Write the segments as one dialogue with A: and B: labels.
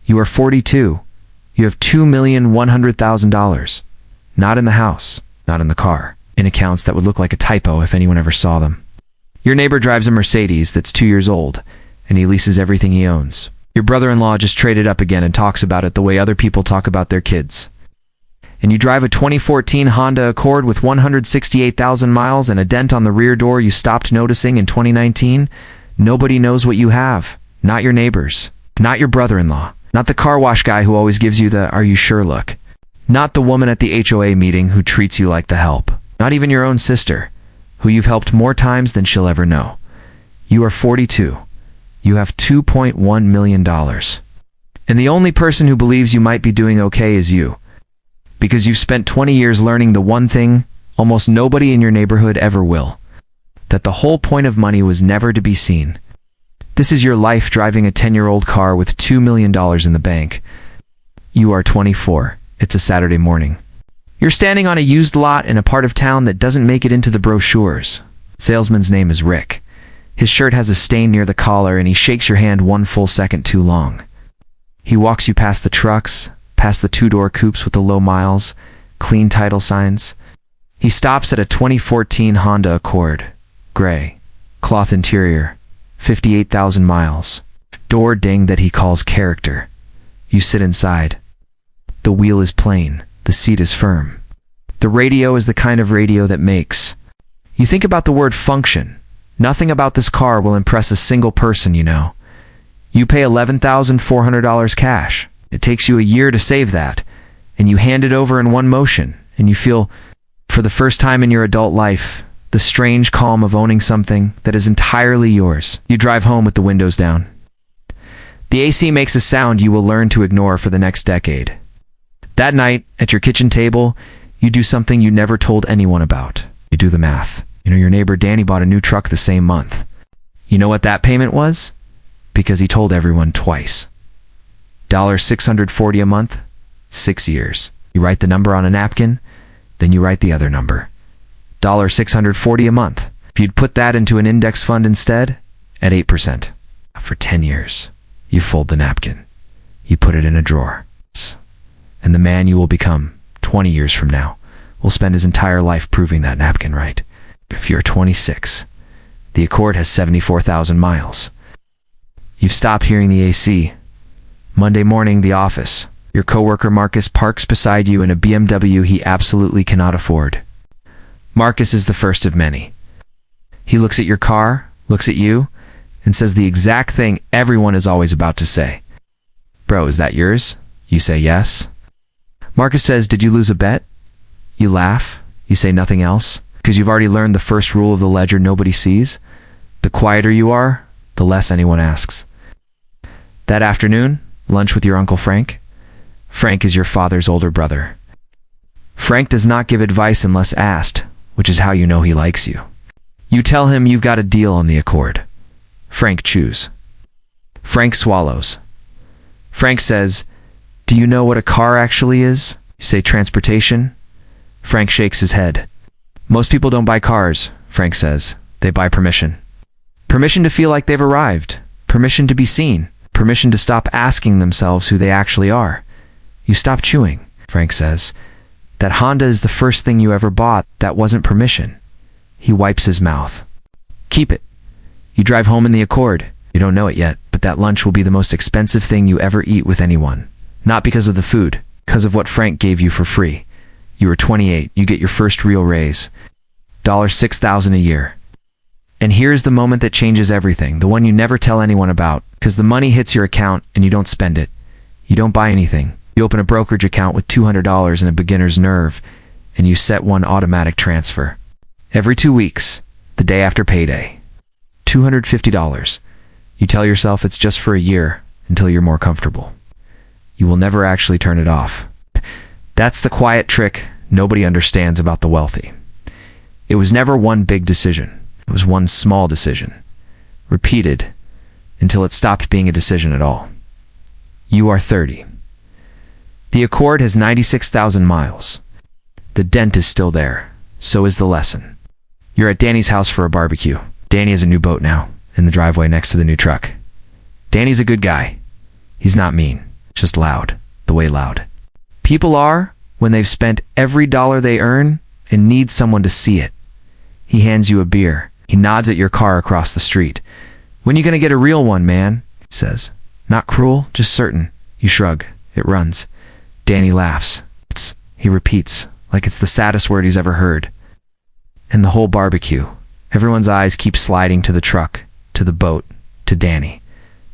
A: You are 42. You have $2,100,000. Not in the house, not in the car, in accounts that would look like a typo if anyone ever saw them. Your neighbor drives a Mercedes that's 2 years old, and he leases everything he owns. Your brother-in-law just traded up again and talks about it the way other people talk about their kids. And you drive a 2014 Honda Accord with 168,000 miles and a dent on the rear door you stopped noticing in 2019. Nobody knows what you have. Not your neighbors. Not your brother-in-law. Not the car wash guy who always gives you the "are you sure" look. Not the woman at the HOA meeting who treats you like the help. Not even your own sister, who you've helped more times than she'll ever know. You are 42. You have $2.1 million. And the only person who believes you might be doing okay is you. Because you've spent 20 years learning the one thing almost nobody in your neighborhood ever will. That the whole point of money was never to be seen. This is your life driving a 10-year-old car with $2 million in the bank. You are 24. It's a Saturday morning. You're standing on a used lot in a part of town that doesn't make it into the brochures. Salesman's name is Rick. His shirt has a stain near the collar and he shakes your hand 1 full second too long. He walks you past the trucks, past the 2-door coupes with the low miles, clean title signs. He stops at a 2014 Honda Accord, gray, cloth interior, 58,000 miles, door ding that he calls character. You sit inside. The wheel is plain, the seat is firm. The radio is the kind of radio that makes. You think about the word function. Nothing about this car will impress a single person you know. You pay $11,400 cash. It takes you a year to save that, and you hand it over in one motion, and you feel, for the first time in your adult life, the strange calm of owning something that is entirely yours. You drive home with the windows down. The AC makes a sound you will learn to ignore for the next decade. That night, at your kitchen table, you do something you never told anyone about. You do the math. You know your neighbor Danny bought a new truck the same month. You know what that payment was? Because he told everyone twice. $640 a month, 6 years. You write the number on a napkin, then you write the other number. $640 a month. If you'd put that into an index fund instead, at 8%. For 10 years, you fold the napkin. You put it in a drawer. And the man you will become 20 years from now will spend his entire life proving that napkin right. If you're 26, the Accord has 74,000 miles. You've stopped hearing the AC. Monday morning, the office. Your coworker Marcus parks beside you in a BMW he absolutely cannot afford. Marcus is the first of many. He looks at your car, looks at you, and says the exact thing everyone is always about to say. "Bro, is that yours?" You say yes. Marcus says, "Did you lose a bet?" You laugh. You say nothing else, because you've already learned the first rule of the ledger nobody sees. The quieter you are, the less anyone asks. That afternoon, lunch with your Uncle Frank. Frank is your father's older brother. Frank does not give advice unless asked, which is how you know he likes you. You tell him you've got a deal on the Accord. Frank chews. Frank swallows. Frank says, "Do you know what a car actually is?" You say, "Transportation." Frank shakes his head. "Most people don't buy cars," Frank says. "They buy permission. Permission to feel like they've arrived. Permission to be seen. Permission to stop asking themselves who they actually are." You stop chewing, Frank says. "That Honda is the first thing you ever bought. That wasn't permission." He wipes his mouth. "Keep it." You drive home in the Accord. You don't know it yet, but that lunch will be the most expensive thing you ever eat with anyone. Not because of the food, because of what Frank gave you for free. You were 28. You get your first real raise. $6,000 a year. And here's the moment that changes everything, the one you never tell anyone about, because the money hits your account and you don't spend it. You don't buy anything. You open a brokerage account with $200 and a beginner's nerve, and you set one automatic transfer. Every 2 weeks, the day after payday. $250. You tell yourself it's just for a year until you're more comfortable. You will never actually turn it off. That's the quiet trick nobody understands about the wealthy. It was never one big decision. It was one small decision, repeated until it stopped being a decision at all. You are 30. The Accord has 96,000 miles. The dent is still there. So is the lesson. You're at Danny's house for a barbecue. Danny has a new boat now, in the driveway next to the new truck. Danny's a good guy. He's not mean. Just loud. The way loud. People are when they've spent every dollar they earn and need someone to see it. He hands you a beer. He nods at your car across the street. When you gonna get a real one, man? He says. Not cruel, just certain. You shrug. It runs. Danny laughs. He repeats, like it's the saddest word he's ever heard. And the whole barbecue. Everyone's eyes keep sliding to the truck, to the boat, to Danny.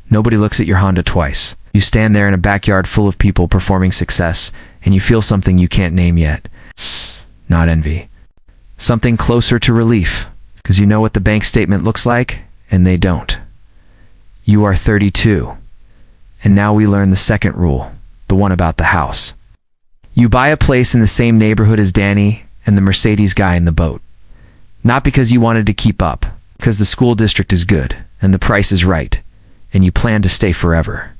A: Nobody looks at your Honda twice. You stand there in a backyard full of people performing success, and you feel something you can't name yet. Not envy. Something closer to relief, because you know what the bank statement looks like, and they don't. You are 32. And now we learn the second rule, the one about the house. You buy a place in the same neighborhood as Danny and the Mercedes guy in the boat. Not because you wanted to keep up, because the school district is good, and the price is right, and you plan to stay forever.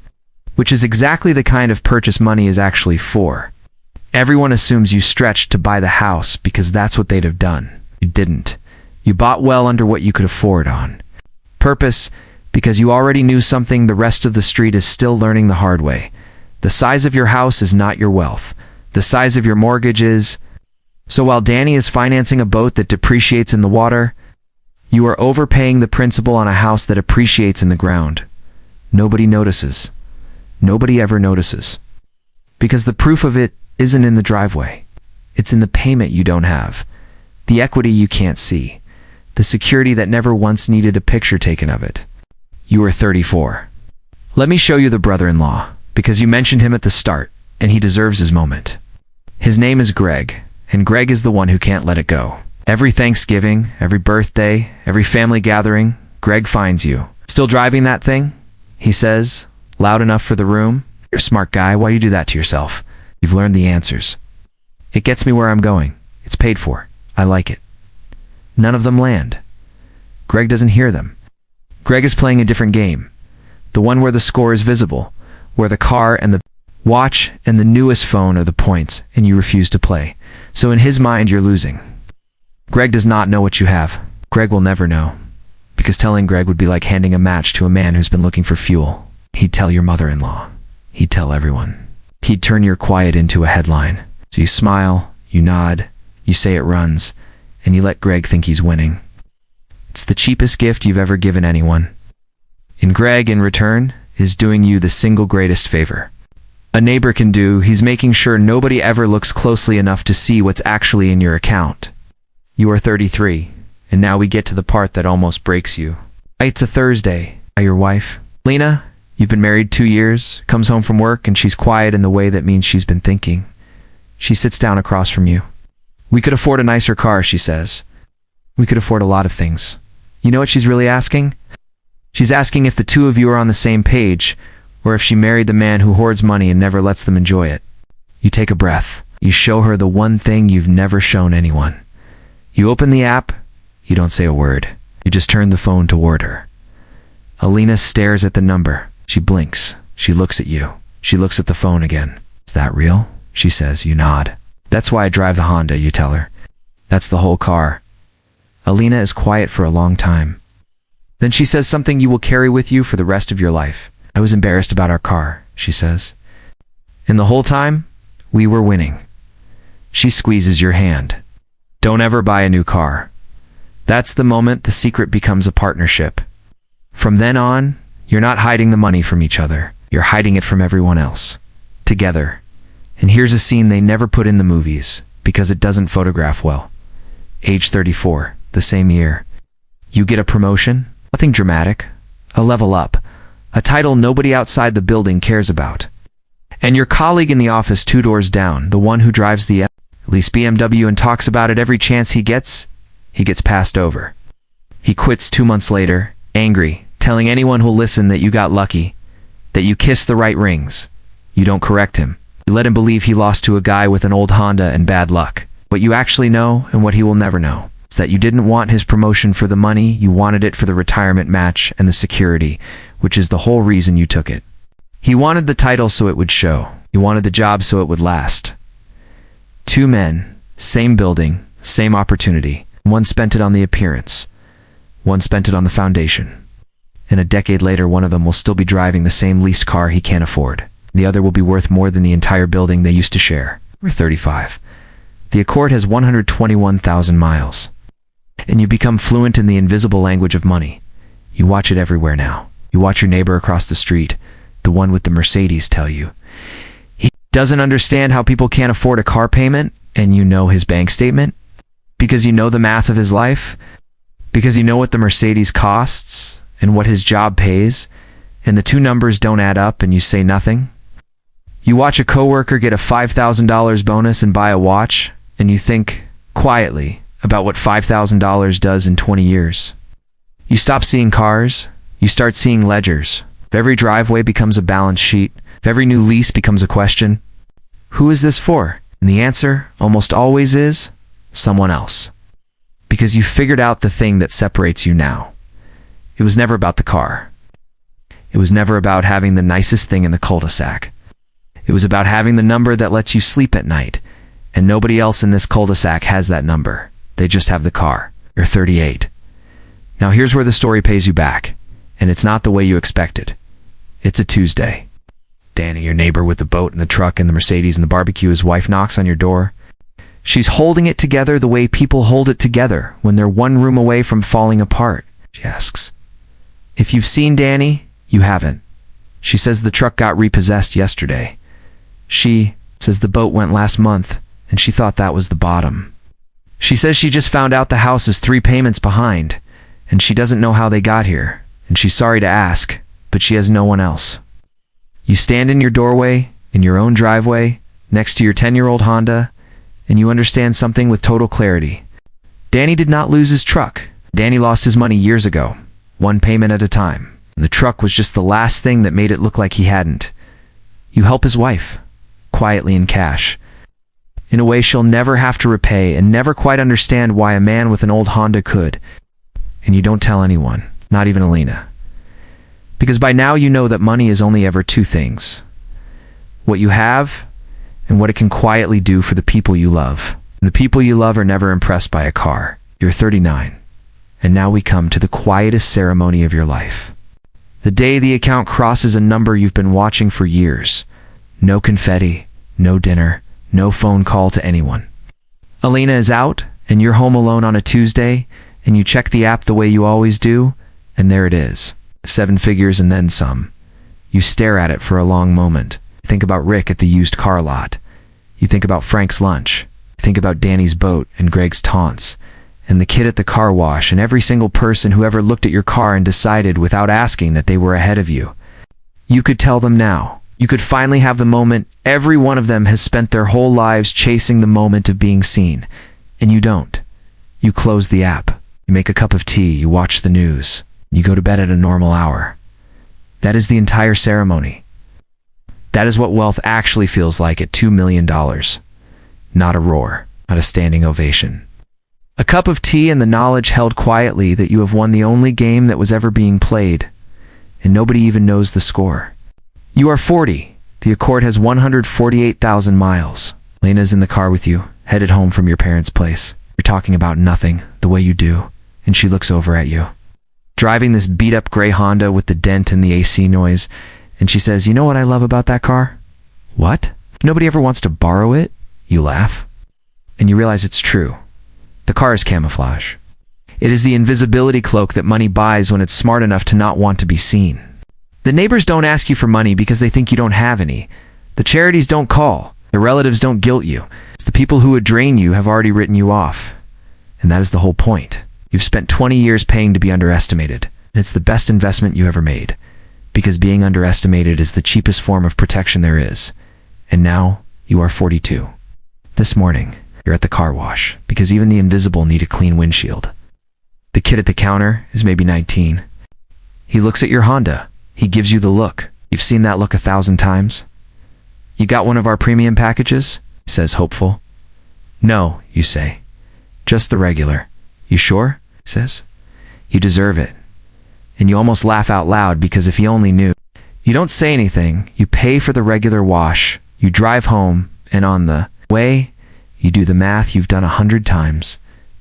A: Which is exactly the kind of purchase money is actually for. Everyone assumes you stretched to buy the house because that's what they'd have done. You didn't. You bought well under what you could afford on. Purpose, because you already knew something the rest of the street is still learning the hard way. The size of your house is not your wealth. The size of your mortgage is. So while Danny is financing a boat that depreciates in the water, you are overpaying the principal on a house that appreciates in the ground. Nobody notices. Nobody ever notices. Because the proof of it isn't in the driveway. It's in the payment you don't have. The equity you can't see. The security that never once needed a picture taken of it. You are 34. Let me show you the brother-in-law, because you mentioned him at the start, and he deserves his moment. His name is Greg, and Greg is the one who can't let it go. Every Thanksgiving, every birthday, every family gathering, Greg finds you. Still driving that thing? He says, loud enough for the room. You're a smart guy, why do you do that to yourself? You've learned the answers. It gets me where I'm going. It's paid for. I like it. None of them land. Greg doesn't hear them. Greg is playing a different game. The one where the score is visible, where the car and the watch and the newest phone are the points, and you refuse to play. So in his mind, you're losing. Greg does not know what you have. Greg will never know. Because telling Greg would be like handing a match to a man who's been looking for fuel. He'd tell your mother-in-law. He'd tell everyone. He'd turn your quiet into a headline. So you smile, you nod, you say it runs, and you let Greg think he's winning. It's the cheapest gift you've ever given anyone. And Greg, in return, is doing you the single greatest favor a neighbor can do. He's making sure nobody ever looks closely enough to see what's actually in your account. You are 33, and now we get to the part that almost breaks you. It's a Thursday. Your wife, Lena, you've been married 2 years, comes home from work, and she's quiet in the way that means she's been thinking. She sits down across from you. We could afford a nicer car, she says. We could afford a lot of things. You know what she's really asking? She's asking if the two of you are on the same page, or if she married the man who hoards money and never lets them enjoy it. You take a breath. You show her the one thing you've never shown anyone. You open the app. You don't say a word. You just turn the phone toward her. Alina stares at the number. She blinks. She looks at you. She looks at the phone again. Is that real? She says. You nod. That's why I drive the Honda, you tell her. That's the whole car. Alina is quiet for a long time. Then she says something you will carry with you for the rest of your life. I was embarrassed about our car, she says. And the whole time, we were winning. She squeezes your hand. Don't ever buy a new car. That's the moment the secret becomes a partnership. From then on, you're not hiding the money from each other. You're hiding it from everyone else. Together. And here's a scene they never put in the movies, because it doesn't photograph well. Age 34, the same year. You get a promotion, nothing dramatic, a level up, a title nobody outside the building cares about. And your colleague in the office 2 doors down, the one who drives the at least BMW and talks about it every chance he gets passed over. He quits 2 months later, angry, telling anyone who'll listen that you got lucky, that you kissed the right rings. You don't correct him. You let him believe he lost to a guy with an old Honda and bad luck. What you actually know, and what he will never know, is that you didn't want his promotion for the money, you wanted it for the retirement match and the security, which is the whole reason you took it. He wanted the title so it would show. He wanted the job so it would last. 2 men, same building, same opportunity. One spent it on the appearance. One spent it on the foundation. And a decade later, one of them will still be driving the same leased car he can't afford. The other will be worth more than the entire building they used to share. Or 35. The Accord has 121,000 miles. And you become fluent in the invisible language of money. You watch it everywhere now. You watch your neighbor across the street, the one with the Mercedes, tell you he doesn't understand how people can't afford a car payment, and you know his bank statement because you know the math of his life, because you know what the Mercedes costs and what his job pays, and the two numbers don't add up and you say nothing. You watch a coworker get a $5,000 bonus and buy a watch, and you think quietly about what $5,000 does in 20 years. You stop seeing cars, you start seeing ledgers. If every driveway becomes a balance sheet, if every new lease becomes a question, who is this for? And the answer almost always is someone else. Because you figured out the thing that separates you now. It was never about the car. It was never about having the nicest thing in the cul-de-sac. It was about having the number that lets you sleep at night, and nobody else in this cul-de-sac has that number. They just have the car. You're 38. Now here's where the story pays you back, and it's not the way you expected. It's a Tuesday. Danny, your neighbor with the boat and the truck and the Mercedes and the barbecue, his wife knocks on your door. She's holding it together the way people hold it together when they're one room away from falling apart. She asks, if you've seen Danny, you haven't. She says the truck got repossessed yesterday. She says the boat went last month, and she thought that was the bottom. She says she just found out the house is 3 payments behind, and she doesn't know how they got here, and she's sorry to ask, but she has no one else. You stand in your doorway, in your own driveway, next to your 10-year-old Honda, and you understand something with total clarity. Danny did not lose his truck. Danny lost his money years ago, one payment at a time. And the truck was just the last thing that made it look like he hadn't. You help his wife, quietly in cash, in a way she'll never have to repay and never quite understand why a man with an old Honda could. And you don't tell anyone, not even Alina. Because by now you know that money is only ever 2 things. What you have and what it can quietly do for the people you love. And the people you love are never impressed by a car. You're 39. And now we come to the quietest ceremony of your life. The day the account crosses a number you've been watching for years. No confetti, no dinner, no phone call to anyone. Alina is out, and you're home alone on a Tuesday, and you check the app the way you always do, and there it is. 7 figures and then some. You stare at it for a long moment. Think about Rick at the used car lot. You think about Frank's lunch. You think about Danny's boat and Greg's taunts, and the kid at the car wash, and every single person who ever looked at your car and decided without asking that they were ahead of you. You could tell them now. You could finally have the moment. Every one of them has spent their whole lives chasing the moment of being seen, and you don't. You close the app. You make a cup of tea. You watch the news. You go to bed at a normal hour. That is the entire ceremony. That is what wealth actually feels like at $2 million. Not a roar, not a standing ovation. A cup of tea and the knowledge held quietly that you have won the only game that was ever being played, and nobody even knows the score. You are 40. The Accord has 148,000 miles. Lena's in the car with you, headed home from your parents' place. You're talking about nothing, the way you do, and she looks over at you. Driving this beat-up gray Honda with the dent and the AC noise, and she says, you know what I love about that car? What? Nobody ever wants to borrow it? You laugh. And you realize it's true. The car is camouflage. It is the invisibility cloak that money buys when it's smart enough to not want to be seen. The neighbors don't ask you for money because they think you don't have any. The charities don't call. The relatives don't guilt you. It's the people who would drain you have already written you off. And that is the whole point. You've spent 20 years paying to be underestimated, and it's the best investment you ever made. Because being underestimated is the cheapest form of protection there is. And now, you are 42. This morning, you're at the car wash, because even the invisible need a clean windshield. The kid at the counter is maybe 19. He looks at your Honda. He gives you the look. You've seen that look 1,000 times. You got one of our premium packages? He says, hopeful. No, you say. Just the regular. You sure? He says. You deserve it. And you almost laugh out loud because if he only knew. You don't say anything. You pay for the regular wash. You drive home, and on the way, you do the math you've done 100 times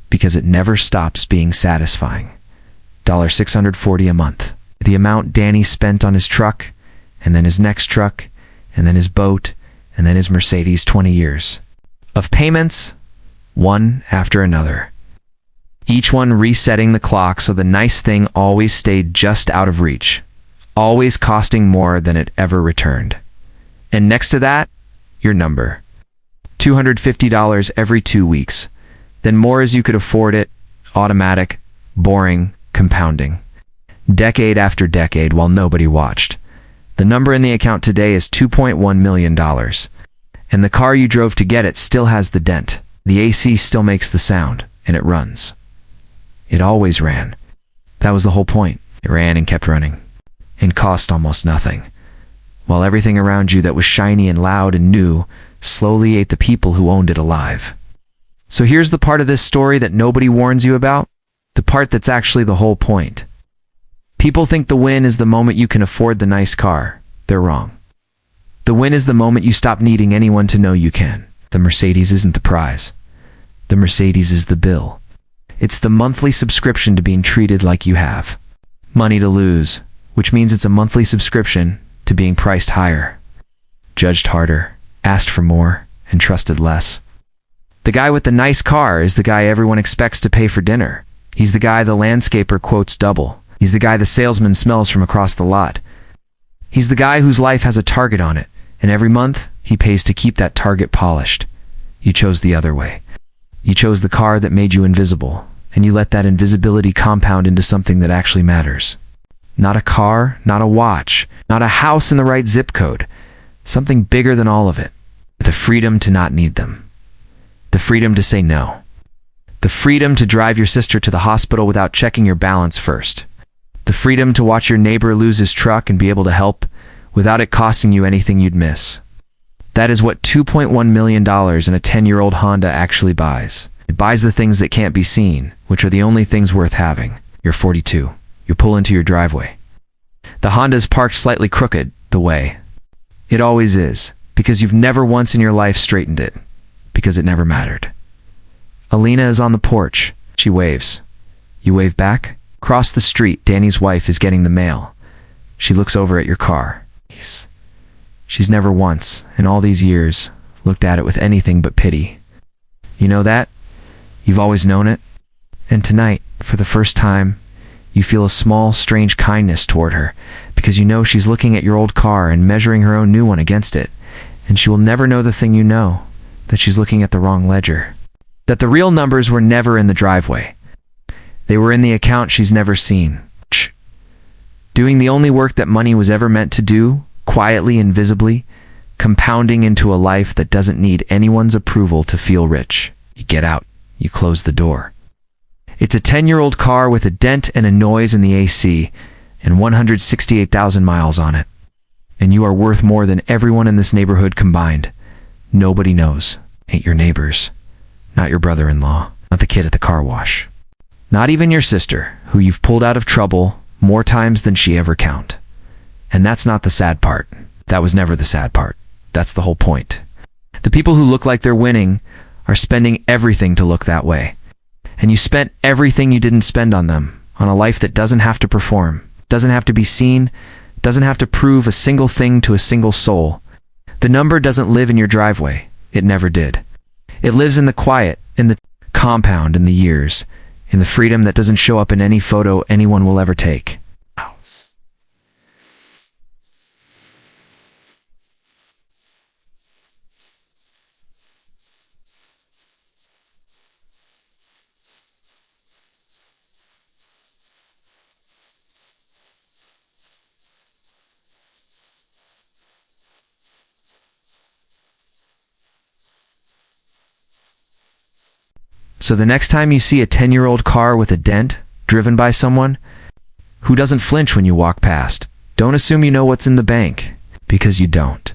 A: because it never stops being satisfying. $640 a month. The amount Danny spent on his truck, and then his next truck, and then his boat, and then his Mercedes. 20 years of payments, one after another. Each one resetting the clock so the nice thing always stayed just out of reach, always costing more than it ever returned. And next to that, your number. $250 every 2 weeks. Then more as you could afford it, automatic, boring, compounding. Decade after decade while nobody watched. The number in the account today is $2.1 million. And the car you drove to get it still has the dent. The AC still makes the sound, and it runs. It always ran. That was the whole point. It ran and kept running. And cost almost nothing. While everything around you that was shiny and loud and new slowly ate the people who owned it alive. So here's the part of this story that nobody warns you about. The part that's actually the whole point. People think the win is the moment you can afford the nice car. They're wrong. The win is the moment you stop needing anyone to know you can. The Mercedes isn't the prize. The Mercedes is the bill. It's the monthly subscription to being treated like you have money to lose, which means it's a monthly subscription to being priced higher, judged harder, asked for more, and trusted less. The guy with the nice car is the guy everyone expects to pay for dinner. He's the guy the landscaper quotes double. He's the guy the salesman smells from across the lot. He's the guy whose life has a target on it, and every month he pays to keep that target polished. You chose the other way. You chose the car that made you invisible, and you let that invisibility compound into something that actually matters. Not a car, not a watch, not a house in the right zip code. Something bigger than all of it. The freedom to not need them. The freedom to say no. The freedom to drive your sister to the hospital without checking your balance first. The freedom to watch your neighbor lose his truck and be able to help without it costing you anything you'd miss. That is what $2.1 million in a 10-year-old Honda actually buys. It buys the things that can't be seen, which are the only things worth having. You're 42. You pull into your driveway. The Honda's parked slightly crooked, the way it always is, because you've never once in your life straightened it, because it never mattered. Alina is on the porch. She waves. You wave back? Across the street, Danny's wife is getting the mail. She looks over at your car. She's never once, in all these years, looked at it with anything but pity. You know that? You've always known it. And tonight, for the first time, you feel a small, strange kindness toward her, because you know she's looking at your old car and measuring her own new one against it, and she will never know the thing you know, that she's looking at the wrong ledger. That the real numbers were never in the driveway. They were in the account she's never seen. Doing the only work that money was ever meant to do, quietly and visibly, compounding into a life that doesn't need anyone's approval to feel rich. You get out. You close the door. It's a 10-year-old car with a dent and a noise in the AC and 168,000 miles on it. And you are worth more than everyone in this neighborhood combined. Nobody knows. Ain't your neighbors. Not your brother-in-law. Not the kid at the car wash. Not even your sister, who you've pulled out of trouble more times than she ever count. And that's not the sad part. That was never the sad part. That's the whole point. The people who look like they're winning are spending everything to look that way. And you spent everything you didn't spend on them, on a life that doesn't have to perform, doesn't have to be seen, doesn't have to prove a single thing to a single soul. The number doesn't live in your driveway. It never did. It lives in the quiet, in the compound, in the years, in the freedom that doesn't show up in any photo anyone will ever take. So the next time you see a 10-year-old car with a dent, driven by someone who doesn't flinch when you walk past, don't assume you know what's in the bank, because you don't.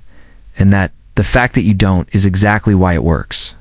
A: And that the fact that you don't is exactly why it works.